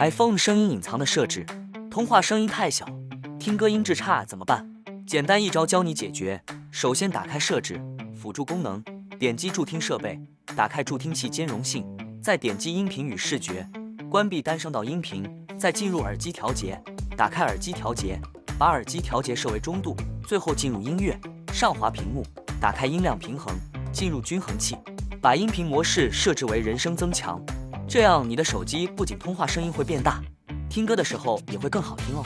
iPhone 声音隐藏的设置，通话声音太小，听歌音质差怎么办？简单一招教你解决。首先打开设置，辅助功能，点击助听设备，打开助听器兼容性，再点击音频与视觉，关闭单声道音频，再进入耳机调节，打开耳机调节，把耳机调节设为中度，最后进入音乐，上滑屏幕，打开音量平衡，进入均衡器，把音频模式设置为人声增强。这样你的手机不仅通话声音会变大，听歌的时候也会更好听哦。